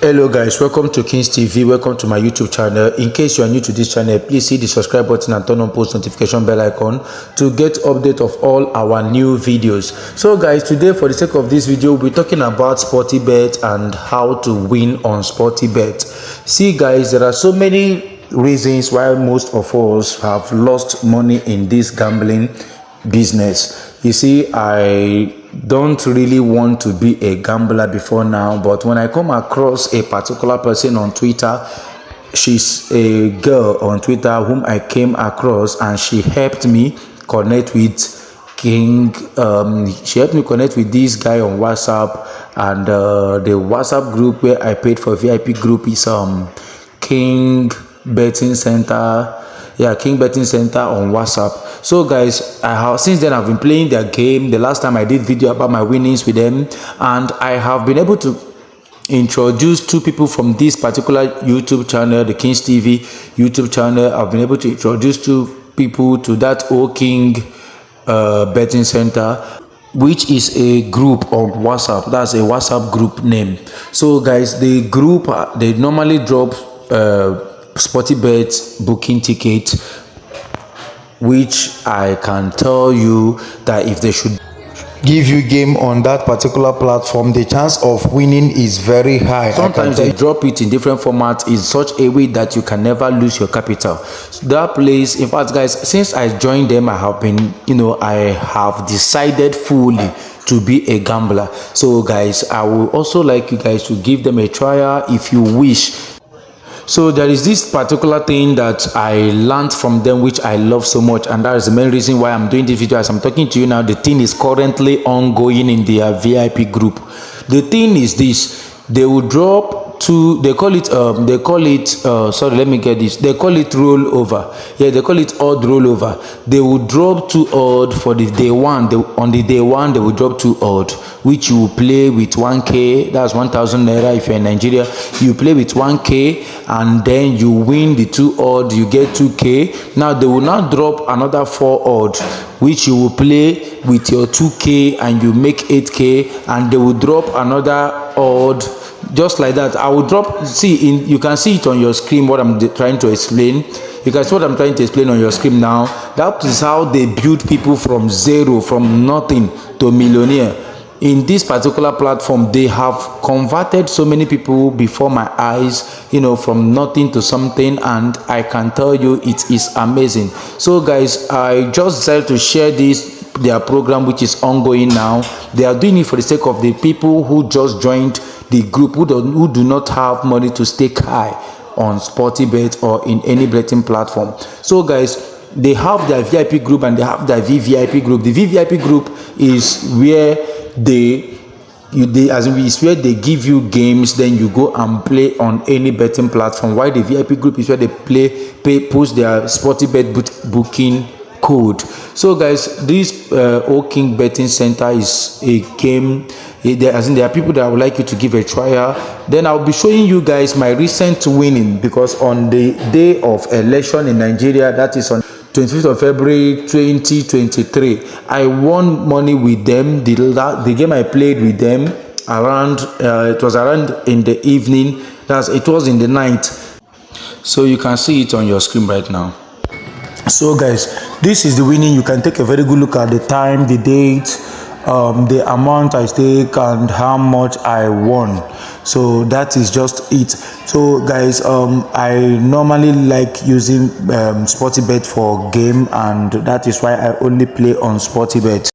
Hello guys, welcome to Kings TV. Welcome to my YouTube channel. In case you are new to this channel, please hit the subscribe button and turn on post notification bell icon to get update of all our new videos. So guys, today for the sake of this video, we'll be talking about Sportybet and how to win on Sportybet. See guys, there are so many reasons why most of us have lost money in this gambling business. You see, I don't really want to be a gambler before now, but when I come across a particular person on Twitter, she's a girl on Twitter whom I came across, and she helped me connect with she helped me connect with this guy on WhatsApp, and the WhatsApp group where I paid for VIP group is King Betting Center. Yeah, King Betting Center on WhatsApp. So guys, since then I've been playing their game. The last time I did video about my winnings with them, and I have been able to introduce two people from this particular YouTube channel, the Kings TV YouTube channel. I've been able to introduce two people to that King Betting Center, which is a group on WhatsApp. That's a WhatsApp group name. So guys, the group, they normally drop Sportybet booking ticket, which I can tell you that if they should give you game on that particular platform, the chance of winning is very high. Sometimes they drop it in different formats in such a way that you can never lose your capital. So that place, in fact guys, since I joined them, I have been, I have decided fully to be a gambler. So guys, I would also like you guys to give them a trial if you wish. So there is this particular thing that I learned from them, which I love so much, and that is the main reason why I'm doing this video. As I'm talking to you now, the thing is currently ongoing in their VIP group. The thing is this: they will drop two, they call it sorry, let me get this, they call it rollover. Yeah, they call it odd rollover. They will drop two odd for the day one. On the day one, they will drop two odd, which you will play with 1k. That's 1,000 naira. If you're in Nigeria, you play with 1k, and then you win the two odd, you get 2k. Now they will now drop another 4 odd, which you will play with your 2k, and you make 8k, and they will drop another odd, just like that. I will drop, you can see it on your screen what I'm trying to explain. You can see what I'm trying to explain on your screen now. That is how they build people from zero, from nothing to millionaire. In this particular platform, they have converted so many people before my eyes, from nothing to something, and I can tell you it is amazing. So guys, I just decided to share their program, which is ongoing now. They are doing it for the sake of the people who just joined the group, who do not have money to stake high on Sportybet or in any betting platform. So guys, they have their VIP group and they have their VVIP group. The VVIP group is where is where they give you games, then you go and play on any betting platform. While the VIP group is where they post their Sportybet booking code. So guys, this King Betting Center is a game. There are people that I would like you to give a trial. Then I'll be showing you guys my recent winning, because on the day of election in Nigeria, that is on 25th of February 2023, I won money with them. The game I played with them around it was around in the evening. It was in the night. So you can see it on your screen right now. So guys, this is the winning. You can take a very good look at the time, the date, the amount I stake, and how much I won. So that is just it. So guys, I normally like using Sportybet for game, and that is why I only play on Sportybet.